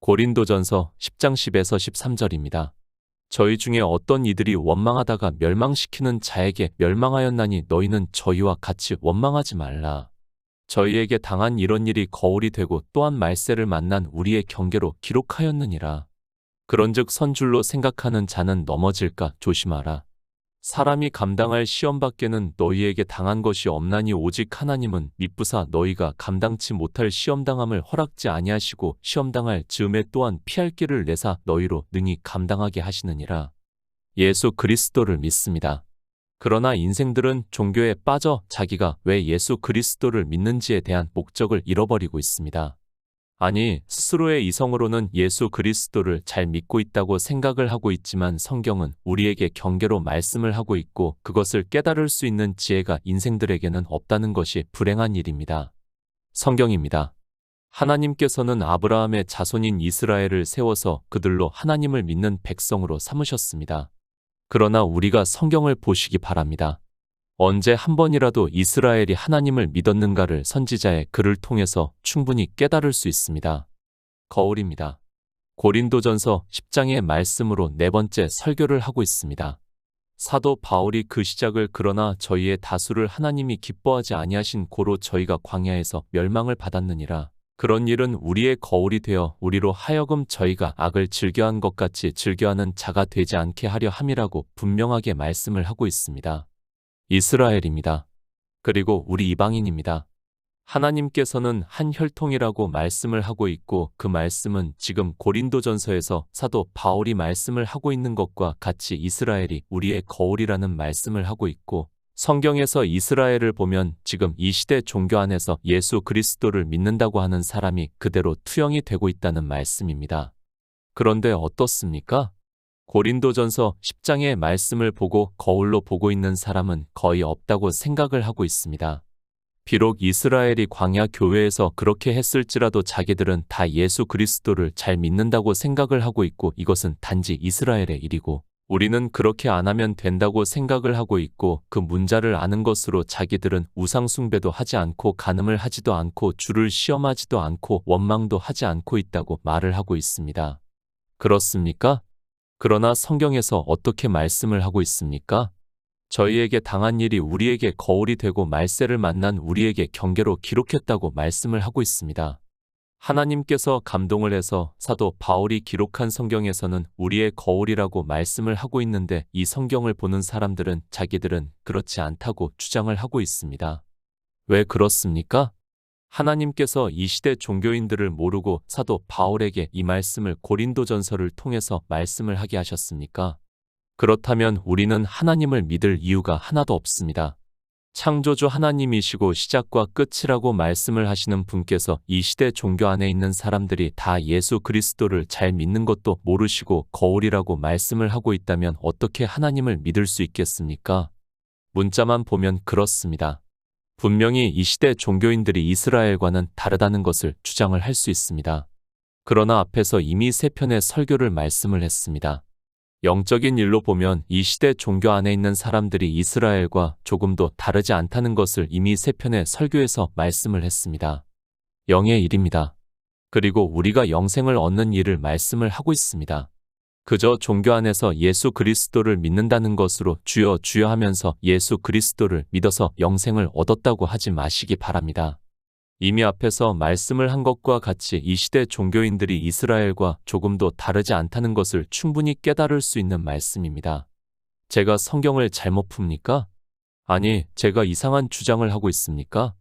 고린도전서 10장 10에서 13절입니다. 저희 중에 어떤 이들이 원망하다가 멸망시키는 자에게 멸망하였나니 너희는 저희와 같이 원망하지 말라. 저희에게 당한 이런 일이 거울이 되고 또한 말세를 만난 우리의 경계로 기록하였느니라. 그런즉 선줄로 생각하는 자는 넘어질까 조심하라. 사람이 감당할 시험 밖에는 너희에게 당한 것이 없나니 오직 하나님은 미쁘사 너희가 감당치 못할 시험당함을 허락지 아니하시고 시험당할 즈음에 또한 피할 길을 내사 너희로 능히 감당하게 하시느니라. 예수 그리스도를 믿습니다. 그러나 인생들은 종교에 빠져 자기가 왜 예수 그리스도를 믿는지에 대한 목적을 잃어버리고 있습니다. 아니, 스스로의 이성으로는 예수 그리스도를 잘 믿고 있다고 생각을 하고 있지만 성경은 우리에게 경계로 말씀을 하고 있고 그것을 깨달을 수 있는 지혜가 인생들에게는 없다는 것이 불행한 일입니다. 성경입니다. 하나님께서는 아브라함의 자손인 이스라엘을 세워서 그들로 하나님을 믿는 백성으로 삼으셨습니다. 그러나 우리가 성경을 보시기 바랍니다. 언제 한 번이라도 이스라엘이 하나님을 믿었는가를 선지자의 글을 통해서 충분히 깨달을 수 있습니다. 거울입니다. 고린도전서 10장의 말씀으로 네 번째 설교를 하고 있습니다. 사도 바울이 그 시작을 그러나 저희의 다수를 하나님이 기뻐하지 아니하신 고로 저희가 광야에서 멸망을 받았느니라. 그런 일은 우리의 거울이 되어 우리로 하여금 저희가 악을 즐겨한 것 같이 즐겨하는 자가 되지 않게 하려 함이라고 분명하게 말씀을 하고 있습니다. 이스라엘입니다. 그리고 우리 이방인입니다. 하나님께서는 한 혈통이라고 말씀을 하고 있고 그 말씀은 지금 고린도전서에서 사도 바울이 말씀을 하고 있는 것과 같이 이스라엘이 우리의 거울이라는 말씀을 하고 있고 성경에서 이스라엘을 보면 지금 이 시대 종교 안에서 예수 그리스도를 믿는다고 하는 사람이 그대로 투영이 되고 있다는 말씀입니다. 그런데 어떻습니까? 고린도전서 10장의 말씀을 보고 거울로 보고 있는 사람은 거의 없다고 생각을 하고 있습니다. 비록 이스라엘이 광야 교회에서 그렇게 했을지라도 자기들은 다 예수 그리스도를 잘 믿는다고 생각을 하고 있고 이것은 단지 이스라엘의 일이고 우리는 그렇게 안 하면 된다고 생각을 하고 있고 그 문자를 아는 것으로 자기들은 우상 숭배도 하지 않고 간음을 하지도 않고 주를 시험하지도 않고 원망도 하지 않고 있다고 말을 하고 있습니다. 그렇습니까? 그러나 성경에서 어떻게 말씀을 하고 있습니까? 저희에게 당한 일이 우리에게 거울이 되고 말세를 만난 우리에게 경계로 기록했다고 말씀을 하고 있습니다. 하나님께서 감동을 해서 사도 바울이 기록한 성경에서는 우리의 거울이라고 말씀을 하고 있는데 이 성경을 보는 사람들은 자기들은 그렇지 않다고 주장을 하고 있습니다. 왜 그렇습니까? 하나님께서 이 시대 종교인들을 모르고 사도 바울에게 이 말씀을 고린도전서를 통해서 말씀을 하게 하셨습니까? 그렇다면 우리는 하나님을 믿을 이유가 하나도 없습니다. 창조주 하나님이시고 시작과 끝이라고 말씀을 하시는 분께서 이 시대 종교 안에 있는 사람들이 다 예수 그리스도를 잘 믿는 것도 모르시고 거울이라고 말씀을 하고 있다면 어떻게 하나님을 믿을 수 있겠습니까? 문자만 보면 그렇습니다. 분명히 이 시대 종교인들이 이스라엘과는 다르다는 것을 주장을 할 수 있습니다. 그러나 앞에서 이미 세 편의 설교를 말씀을 했습니다. 영적인 일로 보면 이 시대 종교 안에 있는 사람들이 이스라엘과 조금도 다르지 않다는 것을 이미 세 편의 설교에서 말씀을 했습니다. 영의 일입니다. 그리고 우리가 영생을 얻는 일을 말씀을 하고 있습니다. 그저 종교 안에서 예수 그리스도를 믿는다는 것으로 주여 주여 하면서 예수 그리스도를 믿어서 영생을 얻었다고 하지 마시기 바랍니다. 이미 앞에서 말씀을 한 것과 같이 이 시대 종교인들이 이스라엘과 조금도 다르지 않다는 것을 충분히 깨달을 수 있는 말씀입니다. 제가 성경을 잘못 풉니까? 아니, 제가 이상한 주장을 하고 있습니까?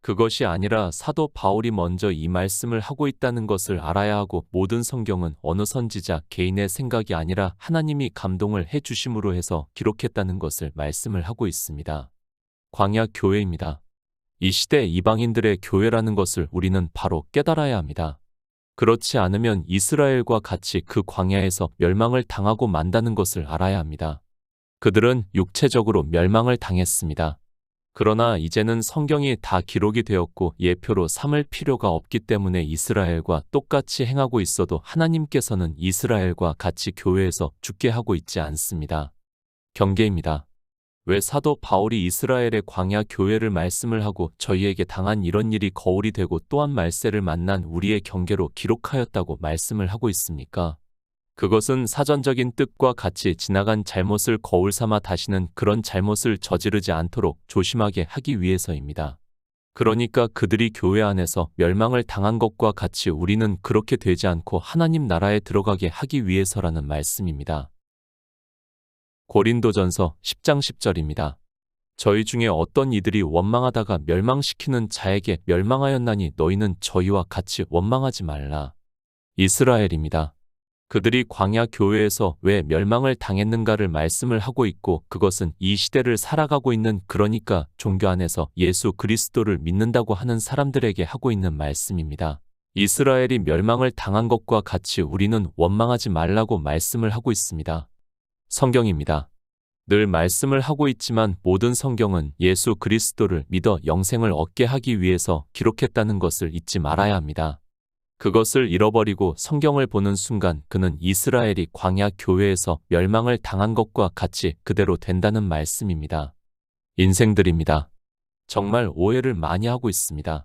그것이 아니라 사도 바울이 먼저 이 말씀을 하고 있다는 것을 알아야 하고 모든 성경은 어느 선지자 개인의 생각이 아니라 하나님이 감동을 해주심으로 해서 기록했다는 것을 말씀을 하고 있습니다. 광야 교회입니다. 이 시대 이방인들의 교회라는 것을 우리는 바로 깨달아야 합니다. 그렇지 않으면 이스라엘과 같이 그 광야에서 멸망을 당하고 만다는 것을 알아야 합니다. 그들은 육체적으로 멸망을 당했습니다. 그러나 이제는 성경이 다 기록이 되었고 예표로 삼을 필요가 없기 때문에 이스라엘과 똑같이 행하고 있어도 하나님께서는 이스라엘과 같이 교회에서 죽게 하고 있지 않습니다. 경계입니다. 왜 사도 바울이 이스라엘의 광야 교회를 말씀을 하고 저희에게 당한 이런 일이 거울이 되고 또한 말세를 만난 우리의 경계로 기록하였다고 말씀을 하고 있습니까? 그것은 사전적인 뜻과 같이 지나간 잘못을 거울 삼아 다시는 그런 잘못을 저지르지 않도록 조심하게 하기 위해서입니다. 그러니까 그들이 교회 안에서 멸망을 당한 것과 같이 우리는 그렇게 되지 않고 하나님 나라에 들어가게 하기 위해서라는 말씀입니다. 고린도전서 10장 10절입니다. 저희 중에 어떤 이들이 원망하다가 멸망시키는 자에게 멸망하였나니 너희는 저희와 같이 원망하지 말라. 이스라엘입니다. 그들이 광야 교회에서 왜 멸망을 당했는가를 말씀을 하고 있고 그것은 이 시대를 살아가고 있는 그러니까 종교 안에서 예수 그리스도를 믿는다고 하는 사람들에게 하고 있는 말씀입니다. 이스라엘이 멸망을 당한 것과 같이 우리는 원망하지 말라고 말씀을 하고 있습니다. 성경입니다. 늘 말씀을 하고 있지만 모든 성경은 예수 그리스도를 믿어 영생을 얻게 하기 위해서 기록했다는 것을 잊지 말아야 합니다. 그것을 잃어버리고 성경을 보는 순간 그는 이스라엘이 광야 교회에서 멸망을 당한 것과 같이 그대로 된다는 말씀입니다. 인생들입니다. 정말 오해를 많이 하고 있습니다.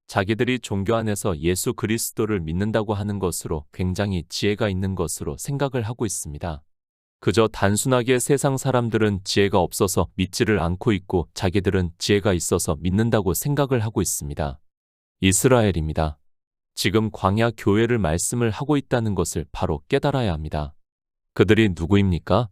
자기들이 종교 안에서 예수 그리스도를 믿는다고 하는 것으로 굉장히 지혜가 있는 것으로 생각을 하고 있습니다. 그저 단순하게 세상 사람들은 지혜가 없어서 믿지를 않고 있고 자기들은 지혜가 있어서 믿는다고 생각을 하고 있습니다. 이스라엘입니다. 지금 광야 교회를 말씀을 하고 있다는 것을 바로 깨달아야 합니다. 그들이 누구입니까?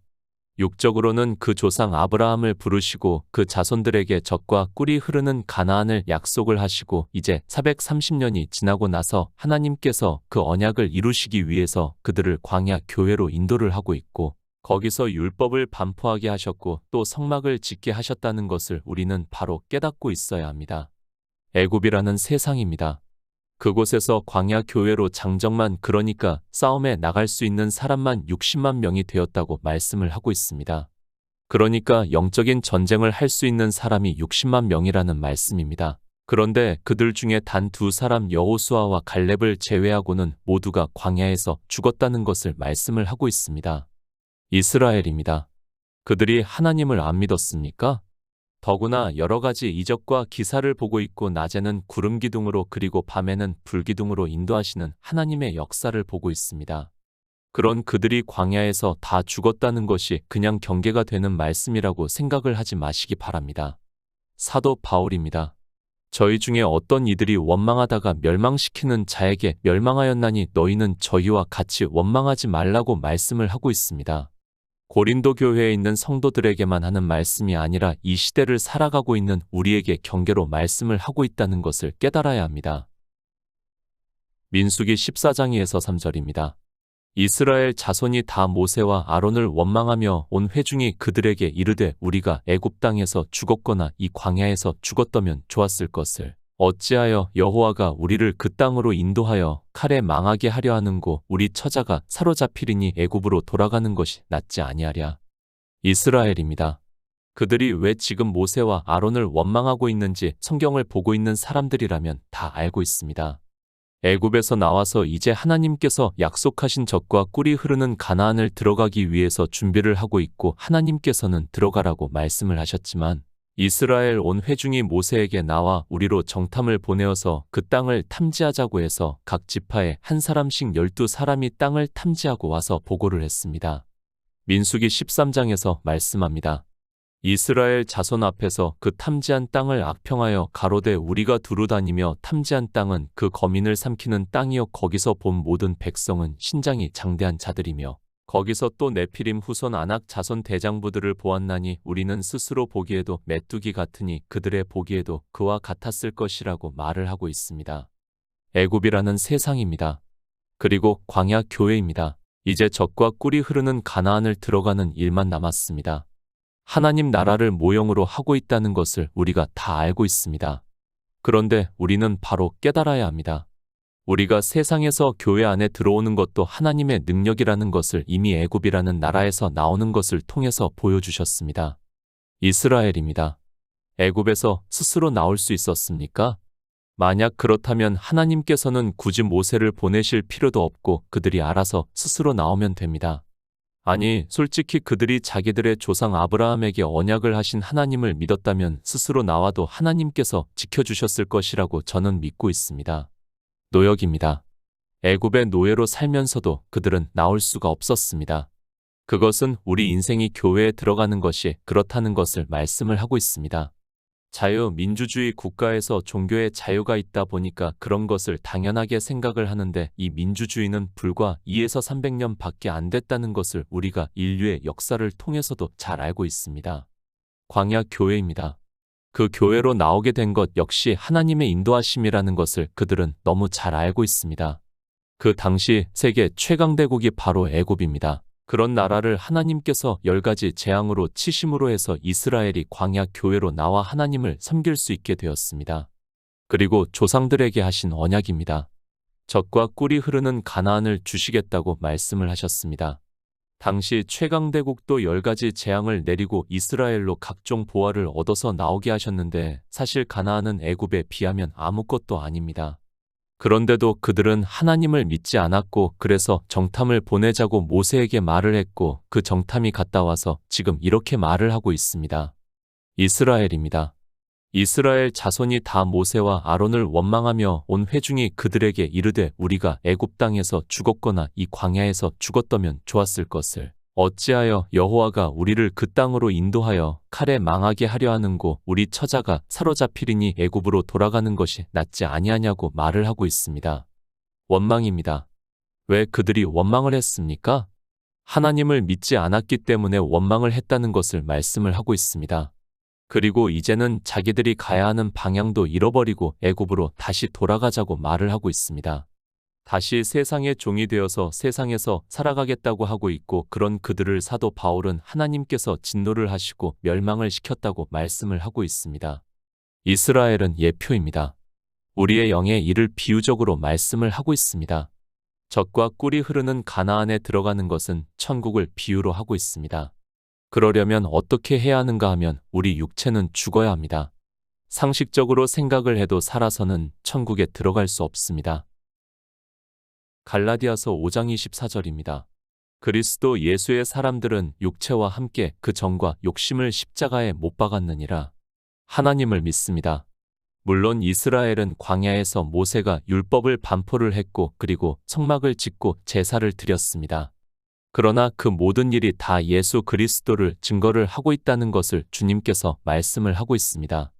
육적으로는 그 조상 아브라함을 부르시고 그 자손들에게 젖과 꿀이 흐르는 가나안을 약속을 하시고 이제 430년이 지나고 나서 하나님께서 그 언약을 이루시기 위해서 그들을 광야 교회로 인도를 하고 있고 거기서 율법을 반포하게 하셨고 또 성막을 짓게 하셨다는 것을 우리는 바로 깨닫고 있어야 합니다. 애굽이라는 세상입니다. 그곳에서 광야 교회로 장정만 그러니까 싸움에 나갈 수 있는 사람만 60만 명이 되었다고 말씀을 하고 있습니다. 그러니까 영적인 전쟁을 할 수 있는 사람이 60만 명이라는 말씀입니다. 그런데 그들 중에 단 두 사람 여호수아와 갈렙을 제외하고는 모두가 광야에서 죽었다는 것을 말씀을 하고 있습니다. 이스라엘입니다. 그들이 하나님을 안 믿었습니까? 더구나 여러 가지 이적과 기사를 보고 있고 낮에는 구름 기둥으로 그리고 밤에는 불 기둥으로 인도하시는 하나님의 역사를 보고 있습니다. 그런 그들이 광야에서 다 죽었다는 것이 그냥 경계가 되는 말씀이라고 생각을 하지 마시기 바랍니다. 사도 바울입니다. 저희 중에 어떤 이들이 원망하다가 멸망시키는 자에게 멸망하였나니 너희는 저희와 같이 원망하지 말라고 말씀을 하고 있습니다. 고린도 교회에 있는 성도들에게만 하는 말씀이 아니라 이 시대를 살아가고 있는 우리에게 경계로 말씀을 하고 있다는 것을 깨달아야 합니다. 민수기 14장 2에서 3절입니다. 이스라엘 자손이 다 모세와 아론을 원망하며 온 회중이 그들에게 이르되 우리가 애굽 땅에서 죽었거나 이 광야에서 죽었더면 좋았을 것을 어찌하여 여호와가 우리를 그 땅으로 인도하여 칼에 망하게 하려 하는고 우리 처자가 사로잡히리니 애굽으로 돌아가는 것이 낫지 아니하랴. 이스라엘입니다. 그들이 왜 지금 모세와 아론을 원망하고 있는지 성경을 보고 있는 사람들이라면 다 알고 있습니다. 애굽에서 나와서 이제 하나님께서 약속하신 젖과 꿀이 흐르는 가나안을 들어가기 위해서 준비를 하고 있고 하나님께서는 들어가라고 말씀을 하셨지만 이스라엘 온 회중이 모세에게 나와 우리로 정탐을 보내어서 그 땅을 탐지하자고 해서 각 지파에 한 사람씩 12사람이 땅을 탐지하고 와서 보고를 했습니다. 민수기 13장에서 말씀합니다. 이스라엘 자손 앞에서 그 탐지한 땅을 악평하여 가로되 우리가 두루 다니며 탐지한 땅은 그 거민을 삼키는 땅이요 거기서 본 모든 백성은 신장이 장대한 자들이며 거기서 또 네피림 후손 아낙 자손 대장부들을 보았나니 우리는 스스로 보기에도 메뚜기 같으니 그들의 보기에도 그와 같았을 것이라고 말을 하고 있습니다. 애굽이라는 세상입니다. 그리고 광야 교회입니다. 이제 젖과 꿀이 흐르는 가나안을 들어가는 일만 남았습니다. 하나님 나라를 모형으로 하고 있다는 것을 우리가 다 알고 있습니다. 그런데 우리는 바로 깨달아야 합니다. 우리가 세상에서 교회 안에 들어오는 것도 하나님의 능력이라는 것을 이미 애굽이라는 나라에서 나오는 것을 통해서 보여주셨습니다. 이스라엘입니다. 애굽에서 스스로 나올 수 있었습니까? 만약 그렇다면 하나님께서는 굳이 모세를 보내실 필요도 없고 그들이 알아서 스스로 나오면 됩니다. 아니, 솔직히 그들이 자기들의 조상 아브라함에게 언약을 하신 하나님을 믿었다면 스스로 나와도 하나님께서 지켜주셨을 것이라고 저는 믿고 있습니다. 노역입니다. 애굽의 노예로 살면서도 그들은 나올 수가 없었습니다. 그것은 우리 인생이 교회에 들어가는 것이 그렇다는 것을 말씀을 하고 있습니다. 자유민주주의 국가에서 종교의 자유가 있다 보니까 그런 것을 당연하게 생각을 하는데 이 민주주의는 불과 2에서 300년 밖에 안 됐다는 것을 우리가 인류의 역사를 통해서도 잘 알고 있습니다. 광야 교회입니다. 그 교회로 나오게 된 것 역시 하나님의 인도하심이라는 것을 그들은 너무 잘 알고 있습니다. 그 당시 세계 최강대국이 바로 애굽입니다. 그런 나라를 하나님께서 10가지 재앙으로 치심으로 해서 이스라엘이 광야 교회로 나와 하나님을 섬길 수 있게 되었습니다. 그리고 조상들에게 하신 언약입니다. 젖과 꿀이 흐르는 가나안을 주시겠다고 말씀을 하셨습니다. 당시 최강대국도 10가지 재앙을 내리고 이스라엘로 각종 보화를 얻어서 나오게 하셨는데 사실 가나안은 애굽에 비하면 아무것도 아닙니다. 그런데도 그들은 하나님을 믿지 않았고 그래서 정탐을 보내자고 모세에게 말을 했고 그 정탐이 갔다 와서 지금 이렇게 말을 하고 있습니다. 이스라엘입니다. 이스라엘 자손이 다 모세와 아론을 원망하며 온 회중이 그들에게 이르되 우리가 애굽 땅에서 죽었거나 이 광야에서 죽었다면 좋았을 것을 어찌하여 여호와가 우리를 그 땅으로 인도하여 칼에 망하게 하려 하는고 우리 처자가 사로잡히리니 애굽으로 돌아가는 것이 낫지 아니하냐고 말을 하고 있습니다. 원망입니다. 왜 그들이 원망을 했습니까? 하나님을 믿지 않았기 때문에 원망을 했다는 것을 말씀을 하고 있습니다. 그리고 이제는 자기들이 가야 하는 방향도 잃어버리고 애굽으로 다시 돌아가자고 말을 하고 있습니다. 다시 세상의 종이 되어서 세상에서 살아가겠다고 하고 있고 그런 그들을 사도 바울은 하나님께서 진노를 하시고 멸망을 시켰다고 말씀을 하고 있습니다. 이스라엘은 예표입니다. 우리의 영의 일을 비유적으로 말씀을 하고 있습니다. 젖과 꿀이 흐르는 가나안에 들어가는 것은 천국을 비유로 하고 있습니다. 그러려면 어떻게 해야 하는가 하면 우리 육체는 죽어야 합니다. 상식적으로 생각을 해도 살아서는 천국에 들어갈 수 없습니다. 갈라디아서 5장 24절입니다. 그리스도 예수의 사람들은 육체와 함께 그 정과 욕심을 십자가에 못 박았느니라. 하나님을 믿습니다. 물론 이스라엘은 광야에서 모세가 율법을 반포를 했고 그리고 성막을 짓고 제사를 드렸습니다. 그러나 그 모든 일이 다 예수 그리스도를 증거를 하고 있다는 것을 주님께서 말씀을 하고 있습니다.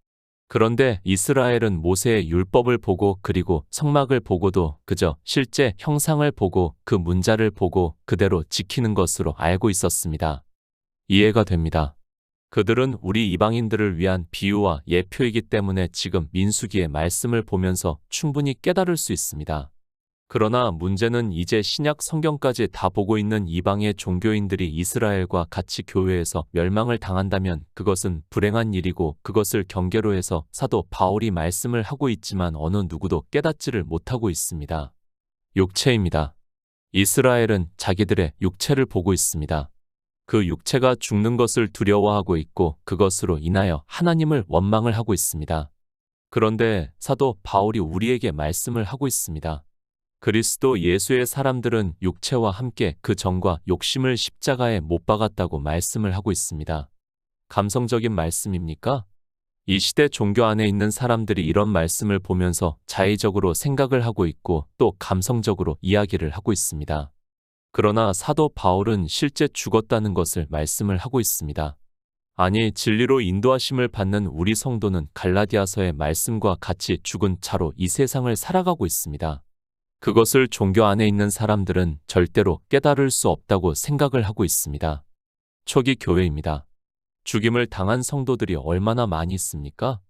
그런데 이스라엘은 모세의 율법을 보고 그리고 성막을 보고도 그저 실제 형상을 보고 그 문자를 보고 그대로 지키는 것으로 알고 있었습니다. 이해가 됩니다. 그들은 우리 이방인들을 위한 비유와 예표이기 때문에 지금 민수기의 말씀을 보면서 충분히 깨달을 수 있습니다. 그러나 문제는 이제 신약 성경까지 다 보고 있는 이방의 종교인들이 이스라엘과 같이 교회에서 멸망을 당한다면 그것은 불행한 일이고 그것을 경계로 해서 사도 바울이 말씀을 하고 있지만 어느 누구도 깨닫지를 못하고 있습니다. 육체입니다. 이스라엘은 자기들의 육체를 보고 있습니다. 그 육체가 죽는 것을 두려워하고 있고 그것으로 인하여 하나님을 원망을 하고 있습니다. 그런데 사도 바울이 우리에게 말씀을 하고 있습니다. 그리스도 예수의 사람들은 육체와 함께 그 정과 욕심을 십자가에 못 박았다고 말씀을 하고 있습니다. 감성적인 말씀입니까? 이 시대 종교 안에 있는 사람들이 이런 말씀을 보면서 자의적으로 생각을 하고 있고 또 감성적으로 이야기를 하고 있습니다. 그러나 사도 바울은 실제 죽었다는 것을 말씀을 하고 있습니다. 아니, 진리로 인도하심을 받는 우리 성도는 갈라디아서의 말씀과 같이 죽은 차로 이 세상을 살아가고 있습니다. 그것을 종교 안에 있는 사람들은 절대로 깨달을 수 없다고 생각을 하고 있습니다. 초기 교회입니다. 죽임을 당한 성도들이 얼마나 많이 있습니까?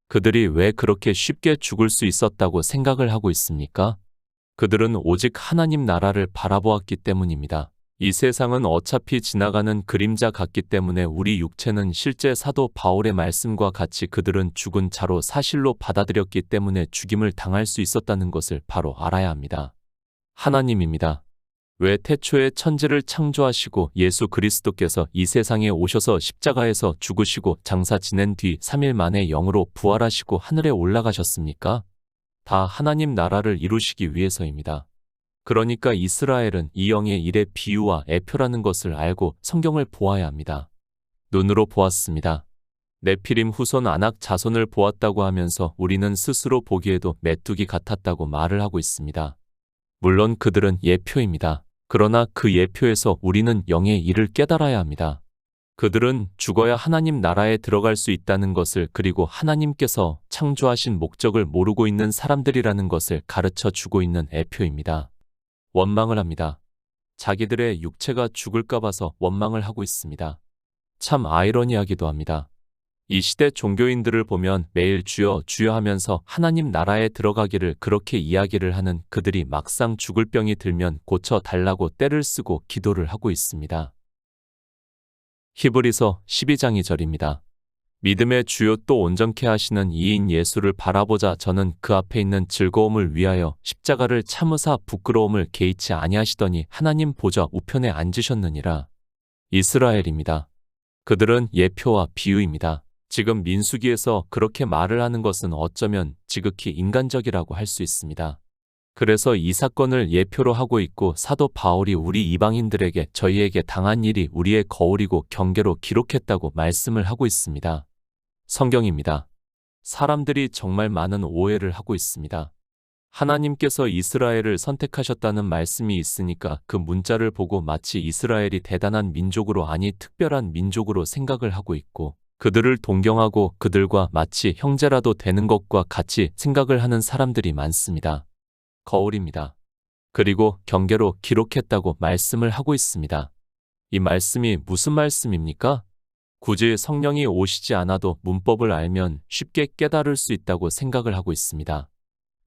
그들이 왜 그렇게 쉽게 죽을 수 있었다고 생각을 하고 있습니까? 그들은 오직 하나님 나라를 바라보았기 때문입니다. 이 세상은 어차피 지나가는 그림자 같기 때문에 우리 육체는 실제 사도 바울의 말씀과 같이 그들은 죽은 자로 사실로 받아들였기 때문에 죽임을 당할 수 있었다는 것을 바로 알아야 합니다. 하나님입니다. 왜 태초에 천지를 창조하시고 예수 그리스도께서 이 세상에 오셔서 십자가에서 죽으시고 장사 지낸 뒤 3일 만에 영으로 부활하시고 하늘에 올라가셨습니까? 다 하나님 나라를 이루시기 위해서입니다. 그러니까 이스라엘은 이 영의 일의 비유와 애표라는 것을 알고 성경을 보아야 합니다. 눈으로 보았습니다. 네피림 후손 아낙 자손을 보았다고 하면서 우리는 스스로 보기에도 메뚜기 같았다고 말을 하고 있습니다. 물론 그들은 예표입니다. 그러나 그 예표에서 우리는 영의 일을 깨달아야 합니다. 그들은 죽어야 하나님 나라에 들어갈 수 있다는 것을, 그리고 하나님께서 창조하신 목적을 모르고 있는 사람들이라는 것을 가르쳐 주고 있는 애표입니다. 원망을 합니다. 자기들의 육체가 죽을까 봐서 원망을 하고 있습니다. 참 아이러니하기도 합니다. 이 시대 종교인들을 보면 매일 주여 주여 하면서 하나님 나라에 들어가기를 그렇게 이야기를 하는 그들이 막상 죽을 병이 들면 고쳐 달라고 떼를 쓰고 기도를 하고 있습니다. 히브리서 12장 2절입니다. 믿음의 주요 또 온전케 하시는 이인 예수를 바라보자. 저는 그 앞에 있는 즐거움을 위하여 십자가를 참으사 부끄러움을 개의치 아니하시더니 하나님 보좌 우편에 앉으셨느니라. 이스라엘입니다. 그들은 예표와 비유입니다. 지금 민수기에서 그렇게 말을 하는 것은 어쩌면 지극히 인간적이라고 할 수 있습니다. 그래서 이 사건을 예표로 하고 있고 사도 바울이 우리 이방인들에게 저희에게 당한 일이 우리의 거울이고 경계로 기록했다고 말씀을 하고 있습니다. 성경입니다. 사람들이 정말 많은 오해를 하고 있습니다. 하나님께서 이스라엘을 선택하셨다는 말씀이 있으니까 그 문자를 보고 마치 이스라엘이 대단한 민족으로, 아니 특별한 민족으로 생각을 하고 있고, 그들을 동경하고 그들과 마치 형제라도 되는 것과 같이 생각을 하는 사람들이 많습니다. 거울입니다. 그리고 경계로 기록했다고 말씀을 하고 있습니다. 이 말씀이 무슨 말씀입니까? 굳이 성령이 오시지 않아도 문법을 알면 쉽게 깨달을 수 있다고 생각을 하고 있습니다.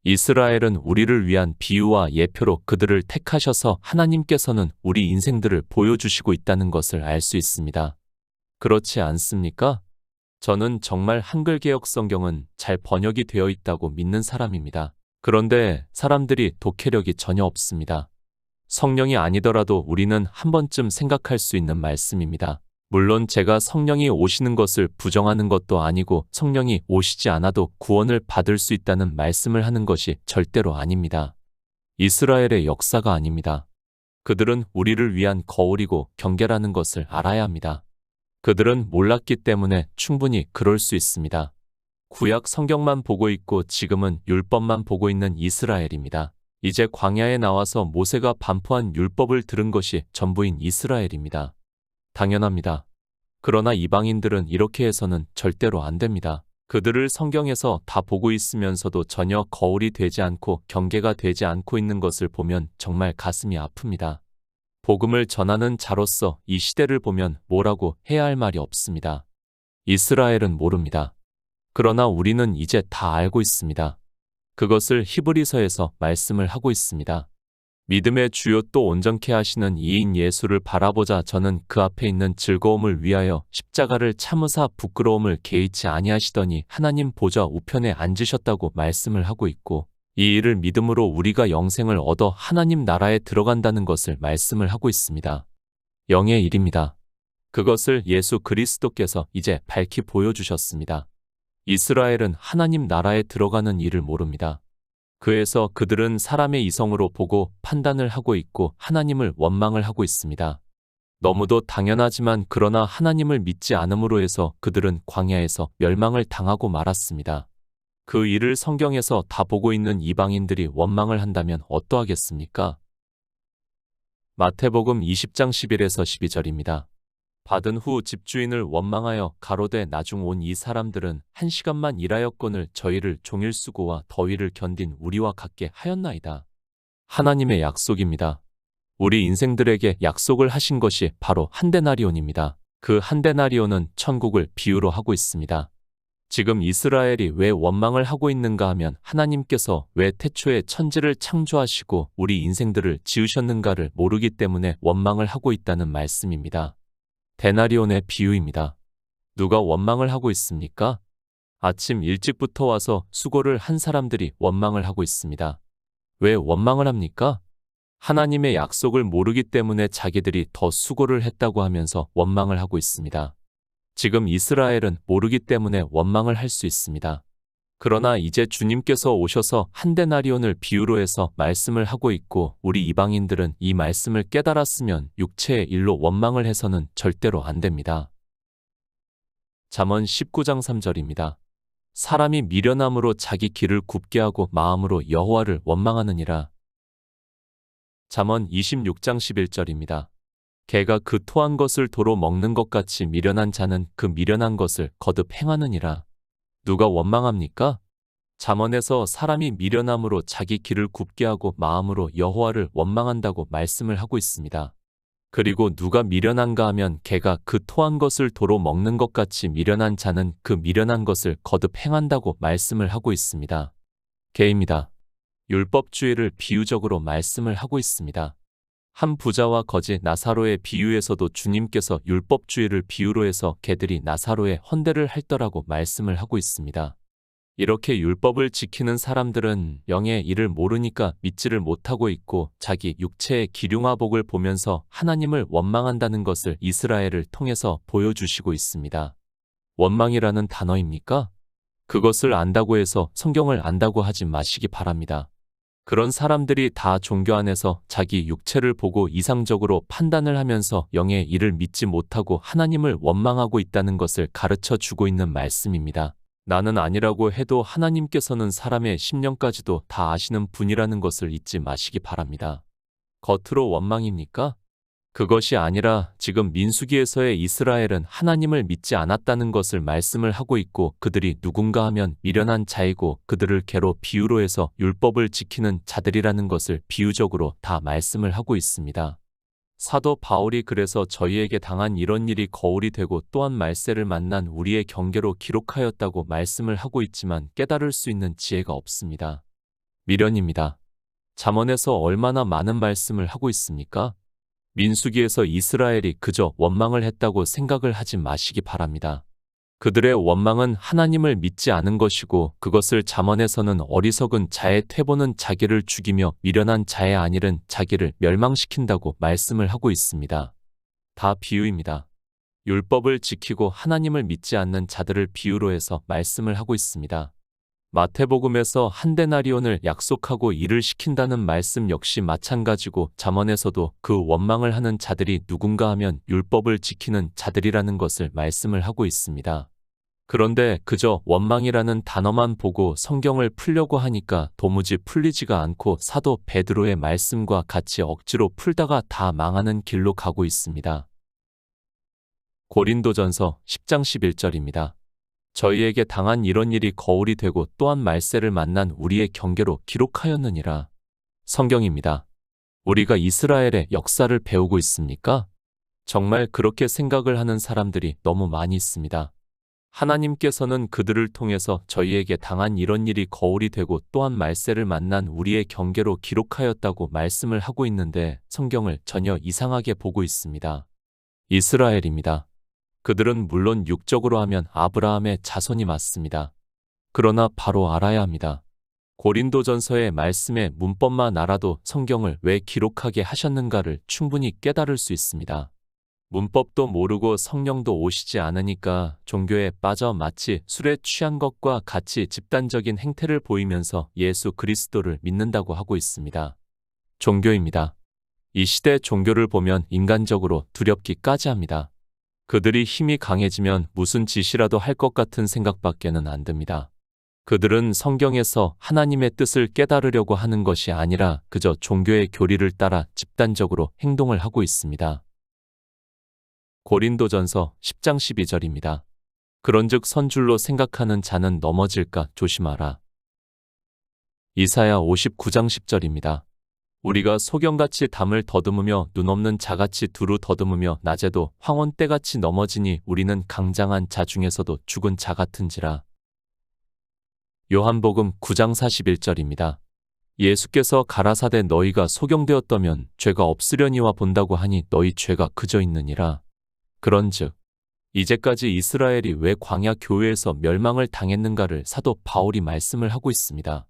이스라엘은 우리를 위한 비유와 예표로 그들을 택하셔서 하나님께서는 우리 인생들을 보여주시고 있다는 것을 알 수 있습니다. 그렇지 않습니까? 저는 정말 한글개혁 성경은 잘 번역이 되어 있다고 믿는 사람입니다. 그런데 사람들이 독해력이 전혀 없습니다. 성령이 아니더라도 우리는 한 번쯤 생각할 수 있는 말씀입니다. 물론 제가 성령이 오시는 것을 부정하는 것도 아니고 성령이 오시지 않아도 구원을 받을 수 있다는 말씀을 하는 것이 절대로 아닙니다. 이스라엘의 역사가 아닙니다. 그들은 우리를 위한 거울이고 경계라는 것을 알아야 합니다. 그들은 몰랐기 때문에 충분히 그럴 수 있습니다. 구약 성경만 보고 있고 지금은 율법만 보고 있는 이스라엘입니다. 이제 광야에 나와서 모세가 반포한 율법을 들은 것이 전부인 이스라엘입니다. 당연합니다. 그러나 이방인들은 이렇게 해서는 절대로 안 됩니다. 그들을 성경에서 다 보고 있으면서도 전혀 거울이 되지 않고 경계가 되지 않고 있는 것을 보면 정말 가슴이 아픕니다. 복음을 전하는 자로서 이 시대를 보면 뭐라고 해야 할 말이 없습니다. 이스라엘은 모릅니다. 그러나 우리는 이제 다 알고 있습니다. 그것을 히브리서에서 말씀을 하고 있습니다. 믿음의 주요 또 온전케 하시는 이인 예수를 바라보자. 저는 그 앞에 있는 즐거움을 위하여 십자가를 참으사 부끄러움을 개의치 아니하시더니 하나님 보좌 우편에 앉으셨다고 말씀을 하고 있고, 이 일을 믿음으로 우리가 영생을 얻어 하나님 나라에 들어간다는 것을 말씀을 하고 있습니다. 영의 일입니다. 그것을 예수 그리스도께서 이제 밝히 보여주셨습니다. 이스라엘은 하나님 나라에 들어가는 일을 모릅니다. 그래서 그들은 사람의 이성으로 보고 판단을 하고 있고 하나님을 원망을 하고 있습니다. 너무도 당연하지만 그러나 하나님을 믿지 않음으로 해서 그들은 광야에서 멸망을 당하고 말았습니다. 그 일을 성경에서 다 보고 있는 이방인들이 원망을 한다면 어떠하겠습니까? 마태복음 20장 11에서 12절입니다. 받은 후 집주인을 원망하여 가로되 나중 온 이 사람들은 1시간만 일하였거늘 저희를 종일 수고와 더위를 견딘 우리와 같게 하였나이다. 하나님의 약속입니다. 우리 인생들에게 약속을 하신 것이 바로 한 데나리온입니다. 그 한 데나리온은 천국을 비유로 하고 있습니다. 지금 이스라엘이 왜 원망을 하고 있는가 하면 하나님께서 왜 태초에 천지를 창조하시고 우리 인생들을 지으셨는가를 모르기 때문에 원망을 하고 있다는 말씀입니다. 데나리온의 비유입니다. 누가 원망을 하고 있습니까? 아침 일찍부터 와서 수고를 한 사람들이 원망을 하고 있습니다. 왜 원망을 합니까? 하나님의 약속을 모르기 때문에 자기들이 더 수고를 했다고 하면서 원망을 하고 있습니다. 지금 이스라엘은 모르기 때문에 원망을 할 수 있습니다. 그러나 이제 주님께서 오셔서 한데나리온을 비유로 해서 말씀을 하고 있고 우리 이방인들은 이 말씀을 깨달았으면 육체의 일로 원망을 해서는 절대로 안 됩니다. 잠언 19장 3절입니다. 사람이 미련함으로 자기 길을 굽게 하고 마음으로 여호와를 원망하느니라. 잠언 26장 11절입니다. 개가 그 토한 것을 도로 먹는 것 같이 미련한 자는 그 미련한 것을 거듭 행하느니라. 누가 원망합니까? 잠언에서 사람이 미련함으로 자기 길을 굽게 하고 마음으로 여호와를 원망한다고 말씀을 하고 있습니다. 그리고 누가 미련한가 하면 개가 그 토한 것을 도로 먹는 것 같이 미련한 자는 그 미련한 것을 거듭 행한다고 말씀을 하고 있습니다. 개입니다. 율법주의를 비유적으로 말씀을 하고 있습니다. 한 부자와 거지 나사로의 비유에서도 주님께서 율법주의를 비유로 해서 개들이 나사로의 헌대를 할더라고 말씀을 하고 있습니다. 이렇게 율법을 지키는 사람들은 영의 일을 모르니까 믿지를 못하고 있고 자기 육체의 기륭화복을 보면서 하나님을 원망한다는 것을 이스라엘을 통해서 보여주시고 있습니다. 원망이라는 단어입니까? 그것을 안다고 해서 성경을 안다고 하지 마시기 바랍니다. 그런 사람들이 다 종교 안에서 자기 육체를 보고 이상적으로 판단을 하면서 영의 일을 믿지 못하고 하나님을 원망하고 있다는 것을 가르쳐 주고 있는 말씀입니다. 나는 아니라고 해도 하나님께서는 사람의 심령까지도 다 아시는 분이라는 것을 잊지 마시기 바랍니다. 겉으로 원망입니까? 그것이 아니라 지금 민수기에서의 이스라엘은 하나님을 믿지 않았다는 것을 말씀을 하고 있고 그들이 누군가 하면 미련한 자이고 그들을 개로 비유로 해서 율법을 지키는 자들이라는 것을 비유적으로 다 말씀을 하고 있습니다. 사도 바울이 그래서 저희에게 당한 이런 일이 거울이 되고 또한 말세를 만난 우리의 경계로 기록하였다고 말씀을 하고 있지만 깨달을 수 있는 지혜가 없습니다. 미련입니다. 잠언에서 얼마나 많은 말씀을 하고 있습니까? 민수기에서 이스라엘이 그저 원망을 했다고 생각을 하지 마시기 바랍니다. 그들의 원망은 하나님을 믿지 않은 것이고 그것을 잠언에서는 어리석은 자의 퇴보는 자기를 죽이며 미련한 자의 안일은 자기를 멸망시킨다고 말씀을 하고 있습니다. 다 비유입니다. 율법을 지키고 하나님을 믿지 않는 자들을 비유로 해서 말씀을 하고 있습니다. 마태복음에서 한데나리온을 약속하고 일을 시킨다는 말씀 역시 마찬가지고 잠언에서도 그 원망을 하는 자들이 누군가 하면 율법을 지키는 자들이라는 것을 말씀을 하고 있습니다. 그런데 그저 원망이라는 단어만 보고 성경을 풀려고 하니까 도무지 풀리지가 않고 사도 베드로의 말씀과 같이 억지로 풀다가 다 망하는 길로 가고 있습니다. 고린도전서 10장 11절입니다. 저희에게 당한 이런 일이 거울이 되고 또한 말세를 만난 우리의 경계로 기록하였느니라. 성경입니다. 우리가 이스라엘의 역사를 배우고 있습니까? 정말 그렇게 생각을 하는 사람들이 너무 많이 있습니다. 하나님께서는 그들을 통해서 저희에게 당한 이런 일이 거울이 되고 또한 말세를 만난 우리의 경계로 기록하였다고 말씀을 하고 있는데 성경을 전혀 이상하게 보고 있습니다. 이스라엘입니다. 그들은 물론 육적으로 하면 아브라함의 자손이 맞습니다. 그러나 바로 알아야 합니다. 고린도전서의 말씀의 문법만 알아도 성경을 왜 기록하게 하셨는가를 충분히 깨달을 수 있습니다. 문법도 모르고 성령도 오시지 않으니까 종교에 빠져 마치 술에 취한 것과 같이 집단적인 행태를 보이면서 예수 그리스도를 믿는다고 하고 있습니다. 종교입니다. 이 시대 종교를 보면 인간적으로 두렵기까지 합니다. 그들이 힘이 강해지면 무슨 짓이라도 할 것 같은 생각밖에는 안 듭니다. 그들은 성경에서 하나님의 뜻을 깨달으려고 하는 것이 아니라 그저 종교의 교리를 따라 집단적으로 행동을 하고 있습니다. 고린도전서 10장 12절입니다. 그런즉 선줄로 생각하는 자는 넘어질까 조심하라. 이사야 59장 10절입니다. 우리가 소경같이 담을 더듬으며 눈 없는 자같이 두루 더듬으며 낮에도 황혼 때같이 넘어지니 우리는 강장한 자 중에서도 죽은 자 같은지라. 요한복음 9장 41절입니다. 예수께서 가라사대 너희가 소경되었다면 죄가 없으려니와 본다고 하니 너희 죄가 그저 있느니라. 그런즉 이제까지 이스라엘이 왜 광야 교회에서 멸망을 당했는가를 사도 바울이 말씀을 하고 있습니다.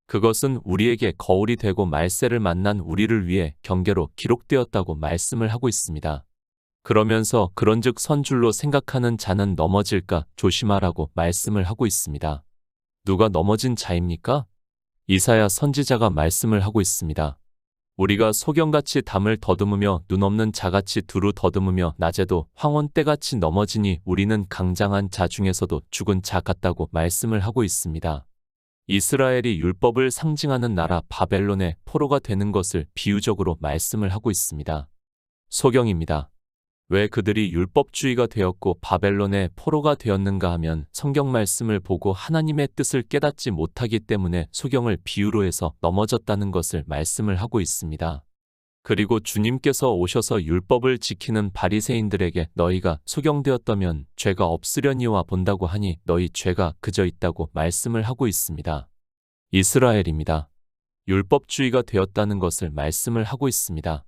그것은 우리에게 거울이 되고 말세를 만난 우리를 위해 경계로 기록되었다고 말씀을 하고 있습니다. 그러면서 그런즉 선줄로 생각하는 자는 넘어질까 조심하라고 말씀을 하고 있습니다. 누가 넘어진 자입니까? 이사야 선지자가 말씀을 하고 있습니다. 우리가 소경같이 담을 더듬으며 눈 없는 자같이 두루 더듬으며 낮에도 황혼때같이 넘어지니 우리는 강장한 자 중에서도 죽은 자 같다고 말씀을 하고 있습니다. 이스라엘이 율법을 상징하는 나라 바벨론의 포로가 되는 것을 비유적으로 말씀을 하고 있습니다. 소경입니다. 왜 그들이 율법주의가 되었고 바벨론의 포로가 되었는가 하면 성경 말씀을 보고 하나님의 뜻을 깨닫지 못하기 때문에 소경을 비유로 해서 넘어졌다는 것을 말씀을 하고 있습니다. 그리고 주님께서 오셔서 율법을 지키는 바리새인들에게 너희가 소경되었다면 죄가 없으려니와 본다고 하니 너희 죄가 그저 있다고 말씀을 하고 있습니다. 이스라엘입니다. 율법주의가 되었다는 것을 말씀을 하고 있습니다.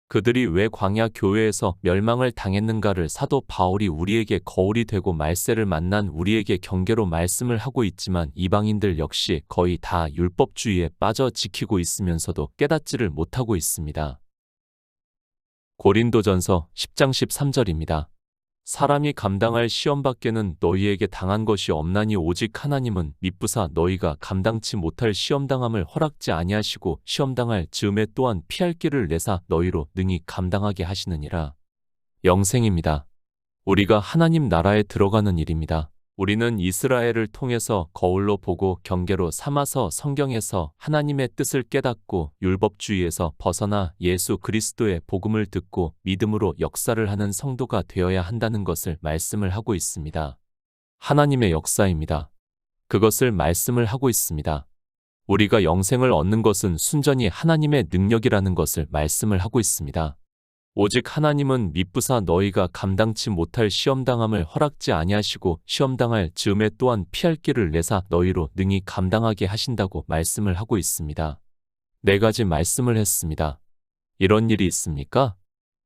그들이 왜 광야 교회에서 멸망을 당했는가를 사도 바울이 우리에게 거울이 되고 말세를 만난 우리에게 경계로 말씀을 하고 있지만 이방인들 역시 거의 다 율법주의에 빠져 지키고 있으면서도 깨닫지를 못하고 있습니다. 고린도전서 10장 13절입니다. 사람이 감당할 시험밖에는 너희에게 당한 것이 없나니 오직 하나님은 미쁘사 너희가 감당치 못할 시험당함을 허락지 아니하시고 시험당할 즈음에 또한 피할 길을 내사 너희로 능히 감당하게 하시느니라. 영생입니다. 우리가 하나님 나라에 들어가는 일입니다. 우리는 이스라엘을 통해서 거울로 보고 경계로 삼아서 성경에서 하나님의 뜻을 깨닫고 율법주의에서 벗어나 예수 그리스도의 복음을 듣고 믿음으로 역사를 하는 성도가 되어야 한다는 것을 말씀을 하고 있습니다. 하나님의 역사입니다. 그것을 말씀을 하고 있습니다. 우리가 영생을 얻는 것은 순전히 하나님의 능력이라는 것을 말씀을 하고 있습니다. 오직 하나님은 미쁘사 너희가 감당치 못할 시험당함을 허락지 아니하시고 시험당할 즈음에 또한 피할 길을 내사 너희로 능히 감당하게 하신다고 말씀을 하고 있습니다. 4가지 말씀을 했습니다. 이런 일이 있습니까?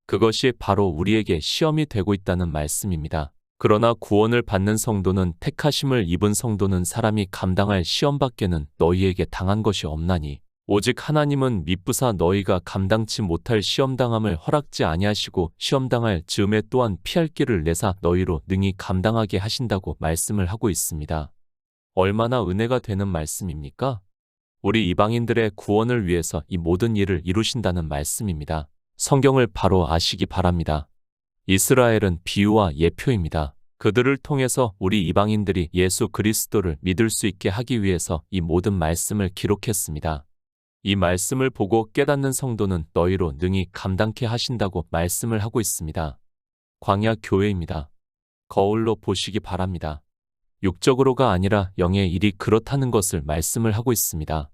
그것이 바로 우리에게 시험이 되고 있다는 말씀입니다. 그러나 구원을 받는 성도는 택하심을 입은 성도는 사람이 감당할 시험밖에는 너희에게 당한 것이 없나니 오직 하나님은 미쁘사 너희가 감당치 못할 시험당함을 허락지 아니하시고 시험당할 즈음에 또한 피할 길을 내사 너희로 능히 감당하게 하신다고 말씀을 하고 있습니다. 얼마나 은혜가 되는 말씀입니까? 우리 이방인들의 구원을 위해서 이 모든 일을 이루신다는 말씀입니다. 성경을 바로 아시기 바랍니다. 이스라엘은 비유와 예표입니다. 그들을 통해서 우리 이방인들이 예수 그리스도를 믿을 수 있게 하기 위해서 이 모든 말씀을 기록했습니다. 이 말씀을 보고 깨닫는 성도는 너희로 능히 감당케 하신다고 말씀을 하고 있습니다. 광야 교회입니다. 거울로 보시기 바랍니다. 육적으로가 아니라 영의 일이 그렇다는 것을 말씀을 하고 있습니다.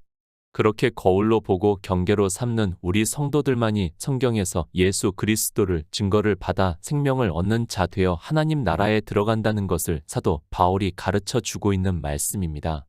그렇게 거울로 보고 경계로 삼는 우리 성도들만이 성경에서 예수 그리스도를 증거를 받아 생명을 얻는 자 되어 하나님 나라에 들어간다는 것을 사도 바울이 가르쳐 주고 있는 말씀입니다.